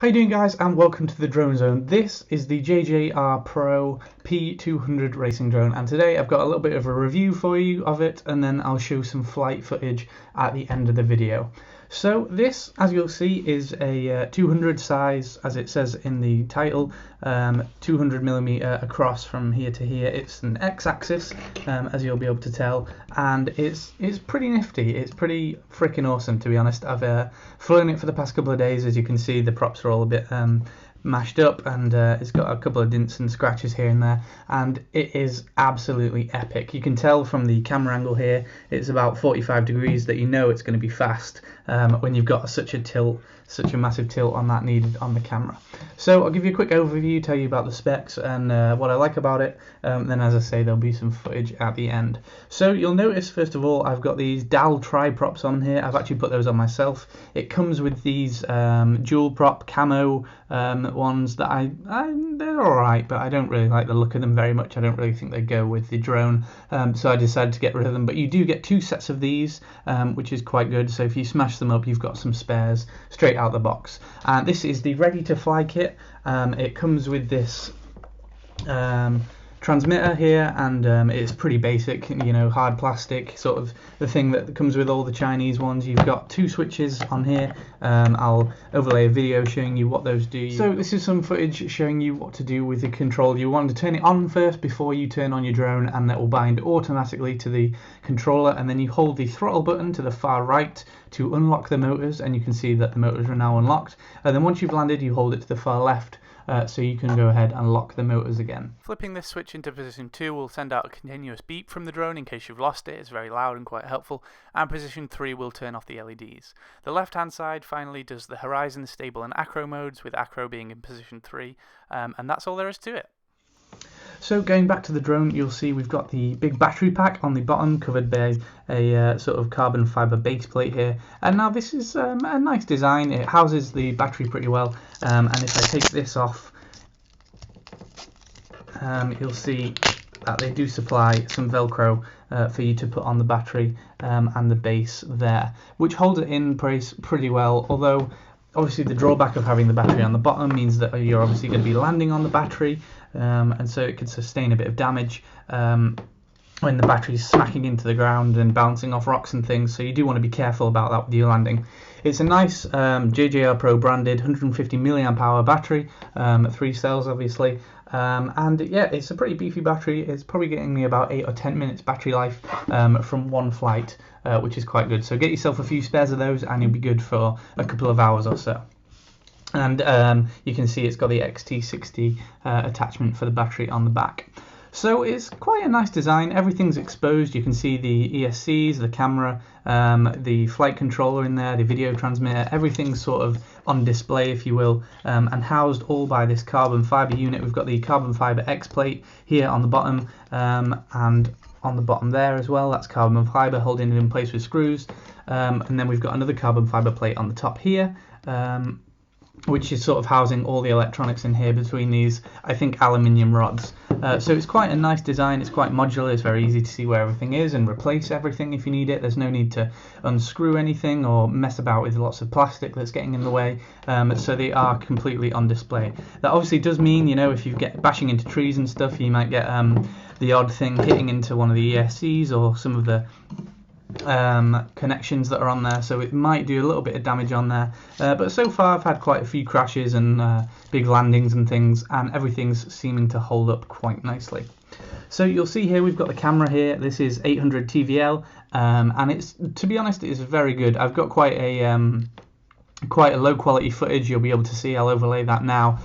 How you doing, guys, and welcome to the Drone Zone. This is the JJRPRO P200 racing drone, and today I've got a little bit of a review for you of it, and then I'll show some flight footage at the end of the video. So this, as you'll see, is a 200 size, as it says in the title, 200mm across from here to here. It's an X-axis, as you'll be able to tell, and it's pretty nifty. It's pretty freaking awesome, to be honest. I've flown it for the past couple of days. As you can see, the props are all a bit mashed up, and it's got a couple of dents and scratches here and there, and it is absolutely epic. You can tell from the camera angle here, it's about 45 degrees, that you know it's going to be fast when you've got such a massive tilt on that needed on the camera. So I'll give you a quick overview, tell you about the specs and what I like about it. Then, as I say, there'll be some footage at the end. So you'll notice, first of all, I've got these dowel tri-props on here. I've actually put those on myself. It comes with these dual prop camo ones that they're alright, but I don't really like the look of them very much. I don't really think they go with the drone, so I decided to get rid of them. But you do get two sets of these, which is quite good. So if you smash them up, you've got some spares straight out the box. And this is the ready to fly kit. It comes with this transmitter here, and it's pretty basic, you know, hard plastic, sort of the thing that comes with all the Chinese ones. You've got two switches on here. I'll overlay a video showing you what those do. So this is some footage showing you what to do with the control. You want to turn it on first before you turn on your drone, and that will bind automatically to the controller, and then you hold the throttle button to the far right to unlock the motors, and you can see that the motors are now unlocked. And then once you've landed, you hold it to the far left, so you can go ahead and lock the motors again. Flipping this switch into position 2 will send out a continuous beep from the drone in case you've lost it. It's very loud and quite helpful. And position 3 will turn off the LEDs. The left hand side finally does the horizon, stable and acro modes, with acro being in position 3, and that's all there is to it. So going back to the drone, you'll see we've got the big battery pack on the bottom, covered by a sort of carbon fibre base plate here. And now this is a nice design. It houses the battery pretty well. And if I take this off, you'll see that they do supply some Velcro for you to put on the battery and the base there, which holds it in place pretty well. Although obviously the drawback of having the battery on the bottom means that you're obviously going to be landing on the battery, and so it could sustain a bit of damage when the battery's smacking into the ground and bouncing off rocks and things, so you do want to be careful about that with your landing. It's a nice JJRPRO branded 150 milliamp hour battery, 3 cells obviously, and yeah, it's a pretty beefy battery. It's probably getting me about 8 or 10 minutes battery life from one flight, which is quite good. So get yourself a few spares of those and you'll be good for a couple of hours or so. And you can see it's got the XT60 attachment for the battery on the back. So it's quite a nice design. Everything's exposed. You can see the ESCs, the camera, the flight controller in there, the video transmitter. Everything's sort of on display, if you will, and housed all by this carbon fibre unit. We've got the carbon fibre X plate here on the bottom, and on the bottom there as well. That's carbon fibre holding it in place with screws. And then we've got another carbon fibre plate on the top here, which is sort of housing all the electronics in here between these, I think, aluminium rods. So it's quite a nice design. It's quite modular. It's very easy to see where everything is and replace everything if you need it. There's no need to unscrew anything or mess about with lots of plastic that's getting in the way. So they are completely on display. That obviously does mean, you know, if you get bashing into trees and stuff, you might get the odd thing hitting into one of the ESCs or some of the connections that are on there, so it might do a little bit of damage on there, but so far I've had quite a few crashes and big landings and things, and everything's seeming to hold up quite nicely. So you'll see here we've got the camera here. This is 800 TVL, and it's, to be honest, it's very good. I've got quite a low quality footage. You'll be able to see, I'll overlay that now,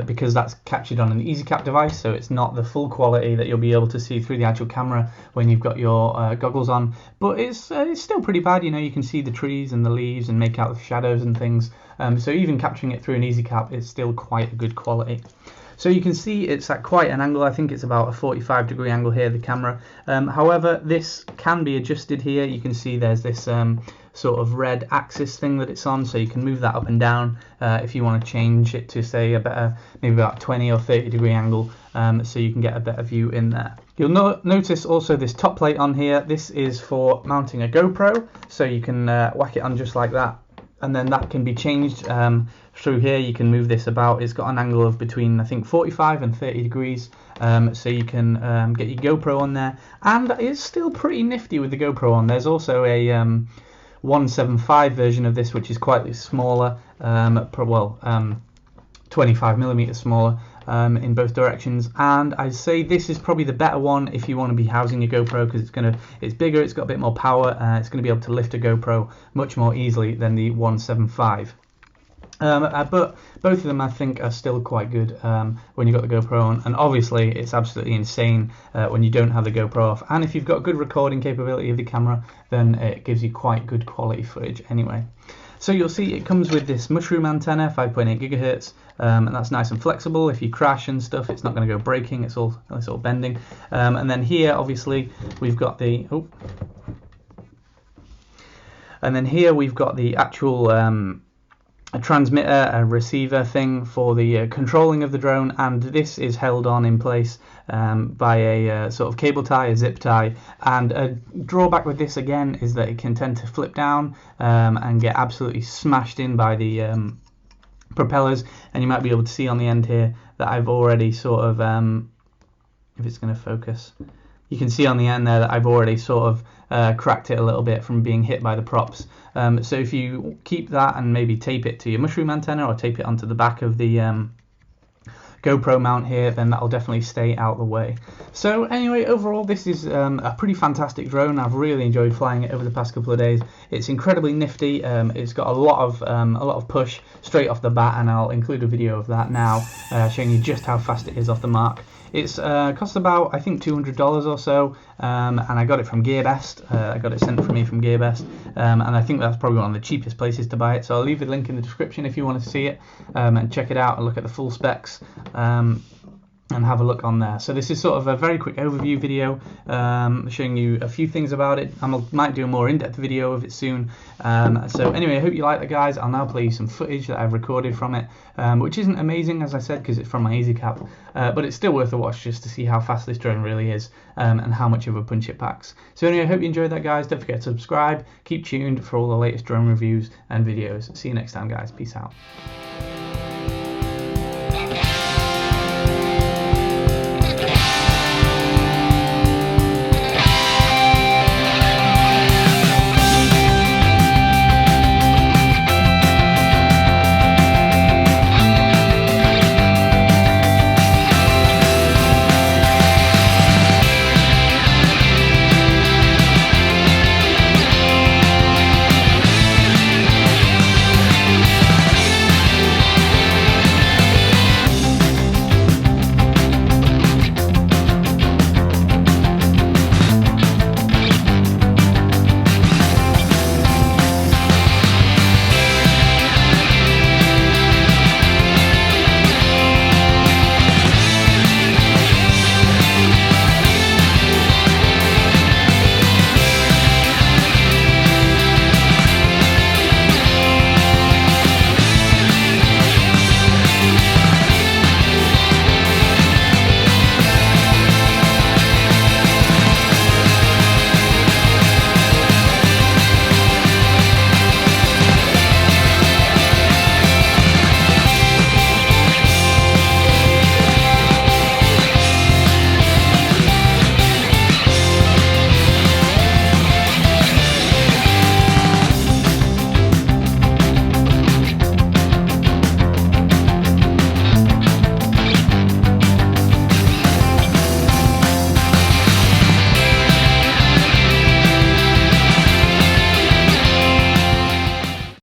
because that's captured on an EasyCap device, so it's not the full quality that you'll be able to see through the actual camera when you've got your goggles on, but it's still pretty bad. You know, you can see the trees and the leaves and make out the shadows and things, so even capturing it through an EasyCap is still quite a good quality. So you can see it's at quite an angle. I think it's about a 45-degree angle here, the camera. However, this can be adjusted here. You can see there's this sort of red axis thing that it's on, so you can move that up and down if you want to change it to, say, maybe about 20 or 30-degree angle, so you can get a better view in there. You'll notice also this top plate on here. This is for mounting a GoPro, so you can whack it on just like that and then that can be changed through here. You can move this about. It's got an angle of between, I think, 45 and 30 degrees, so you can get your GoPro on there, and it's still pretty nifty with the GoPro on. There's also a 175 version of this, which is quite smaller, 25mm smaller in both directions, and I'd say this is probably the better one if you want to be housing your GoPro, because it's bigger, it's got a bit more power, it's going to be able to lift a GoPro much more easily than the 175. But both of them I think are still quite good when you've got the GoPro on, and obviously it's absolutely insane when you don't have the GoPro off, and if you've got good recording capability of the camera, then it gives you quite good quality footage anyway. So you'll see it comes with this mushroom antenna, 5.8 gigahertz, and that's nice and flexible. If you crash and stuff, it's not going to go breaking, it's all bending. And then here obviously we've got the actual a transmitter, a receiver thing for the controlling of the drone, and this is held on in place by a sort of cable tie, a zip tie, and a drawback with this again is that it can tend to flip down and get absolutely smashed in by the propellers, and you might be able to see on the end here that I've already sort of, if it's going to focus, you can see on the end there that I've already sort of cracked it a little bit from being hit by the props. So if you keep that and maybe tape it to your mushroom antenna or tape it onto the back of the GoPro mount here, then that'll definitely stay out the way. So anyway, overall this is a pretty fantastic drone. I've really enjoyed flying it over the past couple of days. It's incredibly nifty. It's got a lot of push straight off the bat, and I'll include a video of that now showing you just how fast it is off the mark. It's cost about, I think, $200 or so, and I got it from GearBest. I got it sent from me from GearBest, and I think that's probably one of the cheapest places to buy it. So I'll leave a link in the description if you want to see it and check it out and look at the full specs. And have a look on there. So this is sort of a very quick overview video showing you a few things about it. I might do a more in-depth video of it soon. So anyway, I hope you like that, guys. I'll now play you some footage that I've recorded from it, which isn't amazing, as I said, because it's from my EasyCap, but it's still worth a watch just to see how fast this drone really is and how much of a punch it packs. So anyway, I hope you enjoyed that, guys. Don't forget to subscribe. Keep tuned for all the latest drone reviews and videos. See you next time, guys. Peace out.